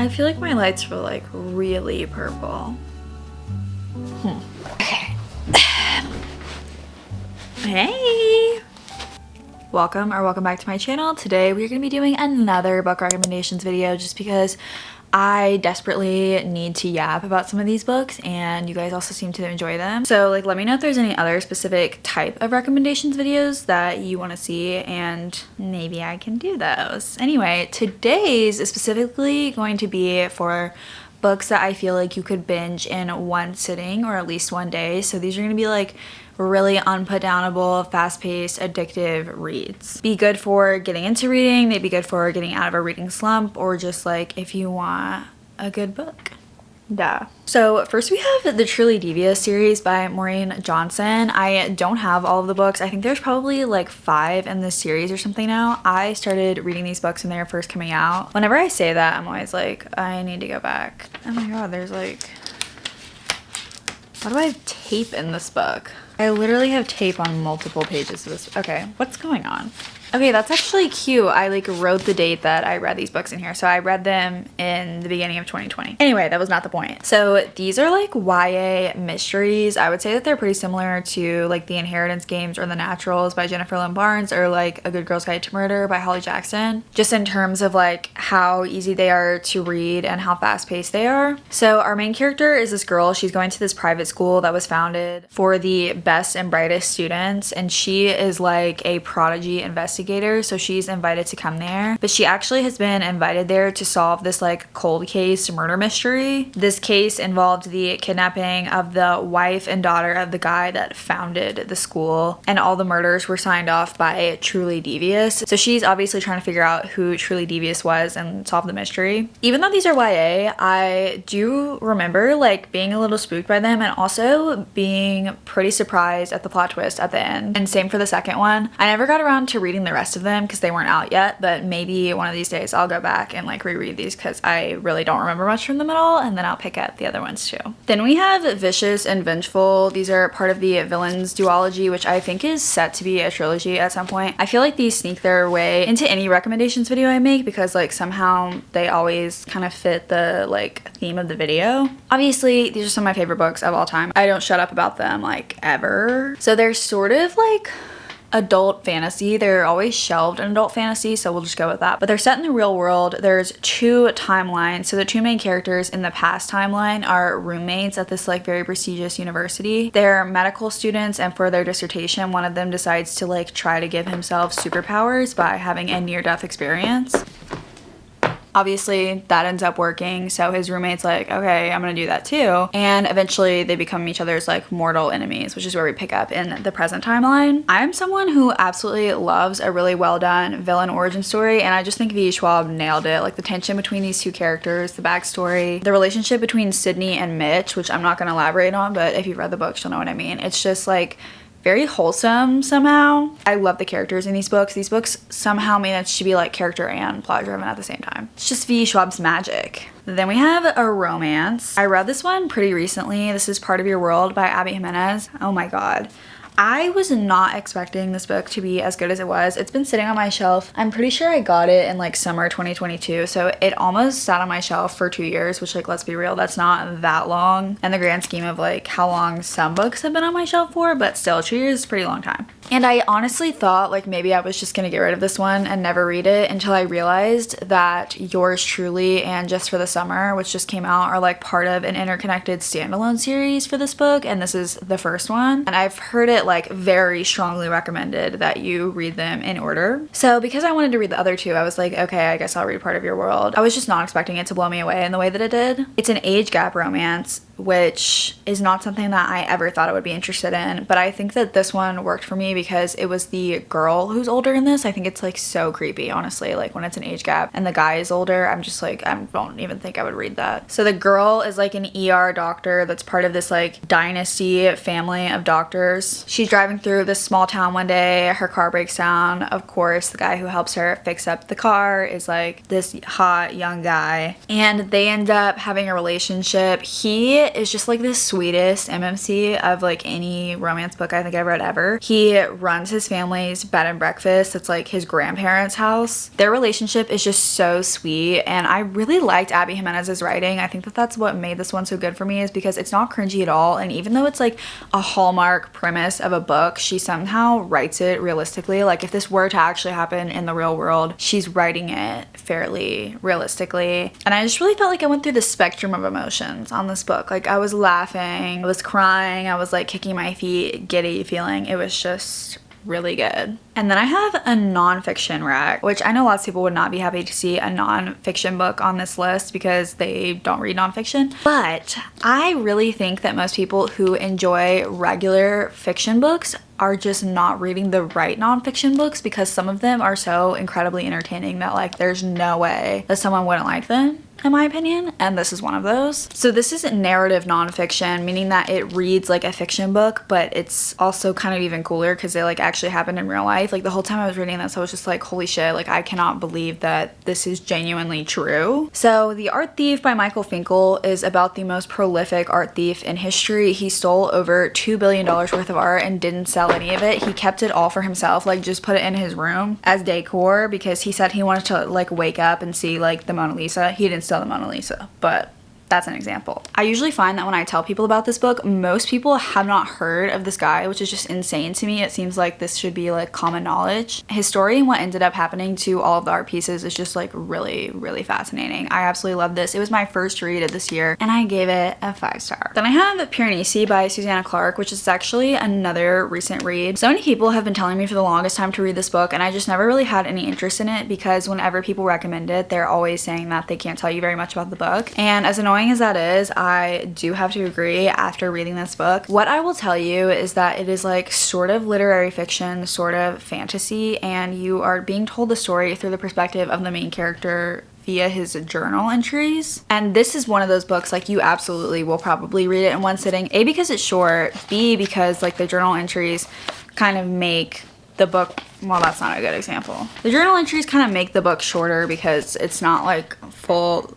I feel like my lights were like really purple. Okay. Hey! Welcome back to my channel. Today we're gonna be doing another book recommendations video just because I desperately need to yap about some of these books and you guys also seem to enjoy them. So like let me know if there's any other specific type of recommendations videos that you want to see and maybe I can do those. Anyway, today's is specifically going to be for books that I feel like you could binge in one sitting or at least one day. So these are going to be like really unputdownable, fast-paced, addictive reads. Be good for getting into reading, they'd be good for getting out of a reading slump, or just like if you want a good book. Duh. So first we have the Truly Devious series by Maureen Johnson. I don't have all of the books. I think there's probably like 5 in this series or something now. I started reading these books when they were first coming out. Whenever I say that, I'm always like, I need to go back. Oh my god, there's like... Why do I have tape in this book? I literally have tape on multiple pages of this. Okay, what's going on? Okay, that's actually cute. I like wrote the date that I read these books in here. So I read them in the beginning of 2020. Anyway, that was not the point. So these are like YA mysteries. I would say that they're pretty similar to like The Inheritance Games or The Naturals by Jennifer Lynn Barnes or like A Good Girl's Guide to Murder by Holly Jackson. Just in terms of like how easy they are to read and how fast paced they are. So our main character is this girl. She's going to this private school that was founded for the best and brightest students. And she is like a prodigy investigator. So she's invited to come there, but she actually has been invited there to solve this like cold case murder mystery. This case involved the kidnapping of the wife and daughter of the guy that founded the school, and all the murders were signed off by Truly Devious. So she's obviously trying to figure out who Truly Devious was and solve the mystery. Even though these are YA, I do remember like being a little spooked by them and also being pretty surprised at the plot twist at the end. And same for the second one. I never got around to reading the rest of them because they weren't out yet, but maybe one of these days I'll go back and like reread these because I really don't remember much from them at all, and then I'll pick up the other ones too. Then we have Vicious and Vengeful. These are part of the Villains duology, which I think is set to be a trilogy at some point. I feel like these sneak their way into any recommendations video I make because like somehow they always kind of fit the like theme of the video. Obviously these are some of my favorite books of all time. I don't shut up about them like ever. So they're sort of like adult fantasy. They're always shelved in adult fantasy, so we'll just go with that. But they're set in the real world. There's 2 timelines. So the 2 main characters in the past timeline are roommates at this like very prestigious university. They're medical students, and for their dissertation, one of them decides to like try to give himself superpowers by having a near-death experience. Obviously that ends up working, so his roommate's like, okay, I'm gonna do that too. And eventually they become each other's like mortal enemies, which is where we pick up in the present timeline. I'm someone who absolutely loves a really well done villain origin story, and I just think V. Schwab nailed it. Like the tension between these 2 characters, the backstory, the relationship between Sydney and Mitch, which I'm not gonna elaborate on, but if you've read the books, you'll know what I mean. It's just like very wholesome somehow. I love the characters in these books. These books somehow manage to be like character and plot driven at the same time. It's just V. Schwab's magic. Then we have a romance. I read this one pretty recently. This is Part of Your World by Abby Jimenez. Oh my god. I was not expecting this book to be as good as it was. It's been sitting on my shelf. I'm pretty sure I got it in like summer 2022, so it almost sat on my shelf for 2 years, which like, let's be real, that's not that long in the grand scheme of like how long some books have been on my shelf for, but still 2 years is a pretty long time. And I honestly thought like maybe I was just gonna get rid of this one and never read it until I realized that Yours Truly and Just for the Summer, which just came out, are like part of an interconnected standalone series for this book, and this is the first one. And I've heard it like very strongly recommended that you read them in order. So because I wanted to read the other 2, I was like, okay, I guess I'll read Part of Your World. I was just not expecting it to blow me away in the way that it did. It's an age gap romance, which is not something that I ever thought I would be interested in, but I think that this one worked for me because it was the girl who's older in this. I think it's like so creepy, honestly, like when it's an age gap and the guy is older. I'm just like, I don't even think I would read that. So the girl is like an ER doctor that's part of this like dynasty family of doctors. She's driving through this small town one day, her car breaks down. Of course, the guy who helps her fix up the car is like this hot young guy, and they end up having a relationship. He is just like the sweetest MMC of like any romance book I think I've read ever. He runs his family's bed and breakfast. It's like his grandparents' house. Their relationship is just so sweet, and I really liked Abby Jimenez's writing. I think that that's what made this one so good for me, is because it's not cringy at all, and even though it's like a hallmark premise of a book, she somehow writes it realistically. Like if this were to actually happen in the real world, she's writing it fairly realistically. And I just really felt like I went through the spectrum of emotions on this book. Like I was laughing, I was crying, I was like kicking my feet, giddy feeling. It was just really good. And then I have a nonfiction rack, which I know lots of people would not be happy to see a nonfiction book on this list because they don't read nonfiction. But I really think that most people who enjoy regular fiction books are just not reading the right nonfiction books, because some of them are so incredibly entertaining that like there's no way that someone wouldn't like them, in my opinion, and this is one of those. So this is narrative nonfiction, meaning that it reads like a fiction book, but it's also kind of even cooler because they like actually happened in real life. Like the whole time I was reading this, I was just like, holy shit, like I cannot believe that this is genuinely true. So The Art Thief by Michael Finkel is about the most prolific art thief in history. He stole over $2 billion worth of art and didn't sell any of it. He kept it all for himself, like just put it in his room as decor because he said he wanted to like wake up and see like the Mona Lisa. He didn't steal the Mona Lisa, but that's an example. I usually find that when I tell people about this book, most people have not heard of this guy, which is just insane to me. It seems like this should be like common knowledge. His story and what ended up happening to all of the art pieces is just like really, really fascinating. I absolutely love this. It was my first read of this year and I gave it a 5-star. Then I have Piranesi by Susanna Clarke, which is actually another recent read. So many people have been telling me for the longest time to read this book, and I just never really had any interest in it because whenever people recommend it, they're always saying that they can't tell you very much about the book. And as annoying as that is, I do have to agree after reading this book. What I will tell you is that it is like sort of literary fiction, sort of fantasy, and you are being told the story through the perspective of the main character via his journal entries. And this is one of those books like you absolutely will probably read it in one sitting. A, because it's short, B, because like the journal entries kind of make the book, well, that's not a good example. The journal entries kind of make the book shorter because it's not like full,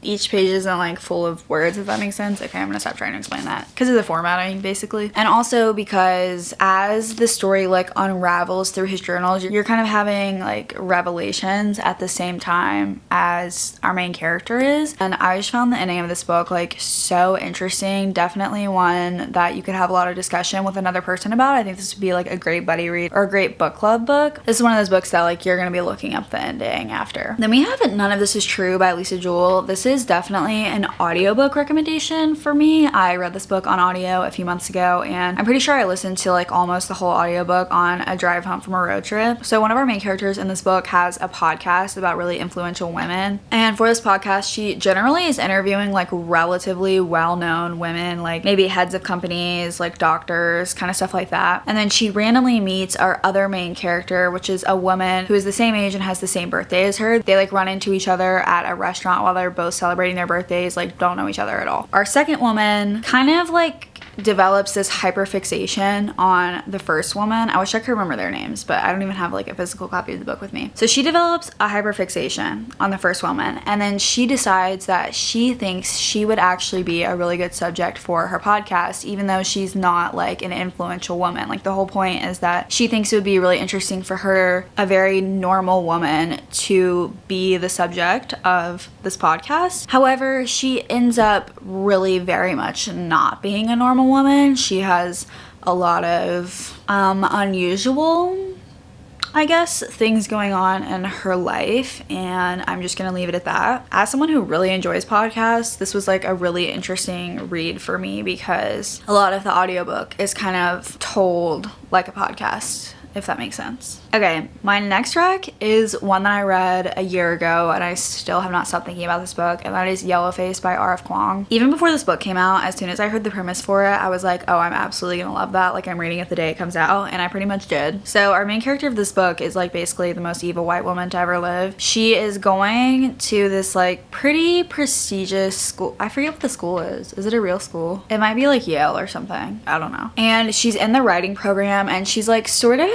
each page isn't like full of words, if that makes sense. Okay, I'm gonna stop trying to explain that because of the formatting basically. And also because as the story like unravels through his journals, you're kind of having like revelations at the same time as our main character is. And I just found the ending of this book like so interesting. Definitely one that you could have a lot of discussion with another person about. I think this would be like a great buddy read or a great book club book. This is one of those books that like you're gonna be looking up the ending after. Then we have None of This Is True by Lisa Jewell. This is definitely an audiobook recommendation for me. I read this book on audio a few months ago, and I'm pretty sure I listened to like almost the whole audiobook on a drive home from a road trip. So one of our main characters in this book has a podcast about really influential women, and for this podcast she generally is interviewing like relatively well-known women, like maybe heads of companies, like doctors, kind of stuff like that. And then she randomly meets our other main character, which is a woman who is the same age and has the same birthday as her. They like run into each other at a restaurant while they're both celebrating their birthdays, like don't know each other at all. Our second woman kind of like develops this hyperfixation on the first woman. I wish I could remember their names, but I don't even have like a physical copy of the book with me. So she develops a hyperfixation on the first woman, and then she decides that she thinks she would actually be a really good subject for her podcast, even though she's not like an influential woman. Like the whole point is that she thinks it would be really interesting for her, a very normal woman, to be the subject of this podcast. However, she ends up really very much not being a normal woman. She has a lot of unusual, I guess, things going on in her life, and I'm just gonna leave it at that. As someone who really enjoys podcasts, this was like a really interesting read for me because a lot of the audiobook is kind of told like a podcast, if that makes sense. Okay, my next rec is one that I read a year ago and I still have not stopped thinking about this book, and that is Yellowface by R.F. Kuang. Even before this book came out, as soon as I heard the premise for it, I was like, oh, I'm absolutely gonna love that. Like I'm reading it the day it comes out, and I pretty much did. So our main character of this book is like basically the most evil white woman to ever live. She is going to this like pretty prestigious school. I forget what the school is. Is it a real school? It might be like Yale or something. I don't know. And she's in the writing program, and she's like sort of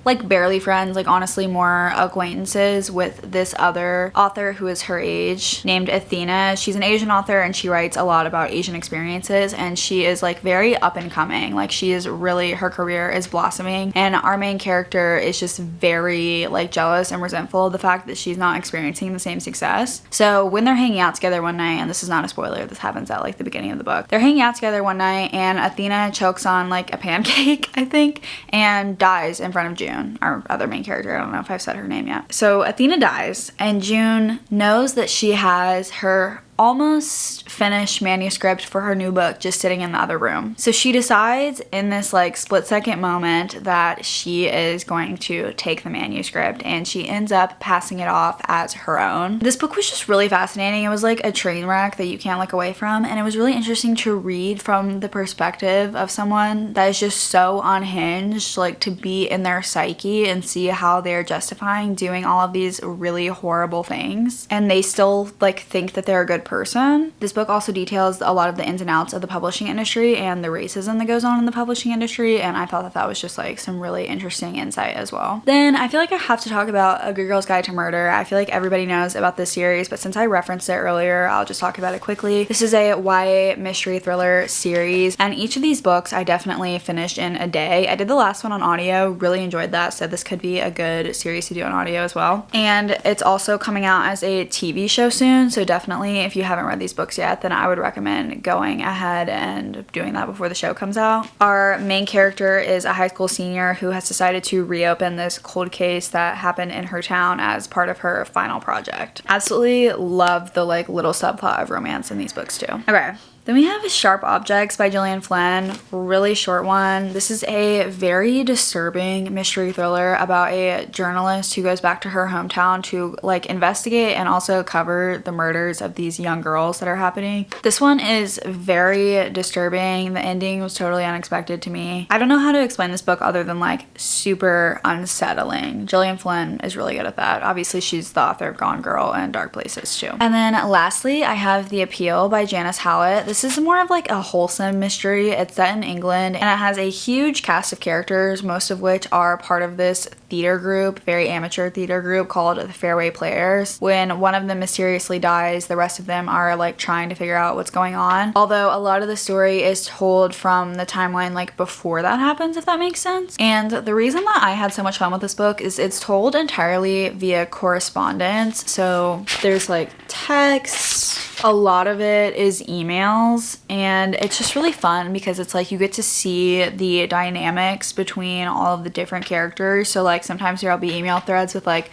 like barely friends, like honestly more acquaintances with this other author who is her age named Athena. She's an Asian author and she writes a lot about Asian experiences, and she is like very up and coming. Like she is really, her career is blossoming, and our main character is just very like jealous and resentful of the fact that she's not experiencing the same success. So when they're hanging out together one night, and this is not a spoiler, this happens at like the beginning of the book, they're hanging out together one night and Athena chokes on like a pancake, I think, and dies in front of June, our other main character. I don't know if I've said her name yet. So Athena dies, and June knows that she has her almost finished manuscript for her new book just sitting in the other room. So she decides in this like split-second moment that she is going to take the manuscript, and she ends up passing it off as her own. This book was just really fascinating. It was like a train wreck that you can't look away from, and it was really interesting to read from the perspective of someone that is just so unhinged, like to be in their psyche and see how they're justifying doing all of these really horrible things, and they still like think that they're a good person. This book also details a lot of the ins and outs of the publishing industry and the racism that goes on in the publishing industry, and I thought that that was just like some really interesting insight as well. Then I feel like I have to talk about A Good Girl's Guide to Murder. I feel like everybody knows about this series, but since I referenced it earlier, I'll just talk about it quickly. This is a YA mystery thriller series, and each of these books I definitely finished in a day. I did the last one on audio, really enjoyed that, so this could be a good series to do on audio as well. And it's also coming out as a TV show soon, so definitely if you haven't read these books yet, then I would recommend going ahead and doing that before the show comes out. Our main character is a high school senior who has decided to reopen this cold case that happened in her town as part of her final project. Absolutely love the like little subplot of romance in these books too. Okay. Then we have Sharp Objects by Gillian Flynn, really short one. This is a very disturbing mystery thriller about a journalist who goes back to her hometown to like investigate and also cover the murders of these young girls that are happening. This one is very disturbing. The ending was totally unexpected to me. I don't know how to explain this book other than like super unsettling. Gillian Flynn is really good at that. Obviously she's the author of Gone Girl and Dark Places too. And then lastly, I have The Appeal by Janice Hallett. This is more of like a wholesome mystery. It's set in England and it has a huge cast of characters, most of which are part of this theater group, very amateur theater group called the Fairway Players. When one of them mysteriously dies, the rest of them are like trying to figure out what's going on. Although a lot of the story is told from the timeline like before that happens, if that makes sense. And the reason that I had so much fun with this book is it's told entirely via correspondence. So there's like texts, a lot of it is emails, and it's just really fun because it's like you get to see the dynamics between all of the different characters. So like sometimes there'll be email threads with like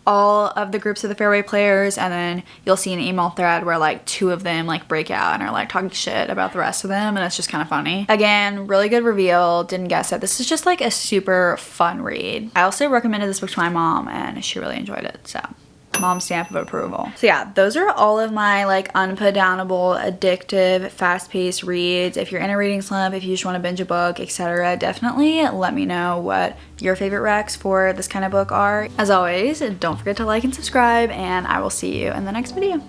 all of the groups of the Fairway Players, and then you'll see an email thread where like two of them like break out and are like talking shit about the rest of them, and it's just kind of funny. Again, really good reveal, didn't guess it. This is just like a super fun read. I also recommended this book to my mom and she really enjoyed it, so mom stamp of approval. So yeah, those are all of my like unputdownable, addictive, fast-paced reads. If you're in a reading slump, if you just want to binge a book, etc., definitely let me know what your favorite recs for this kind of book are. As always, don't forget to like and subscribe, and I will see you in the next video.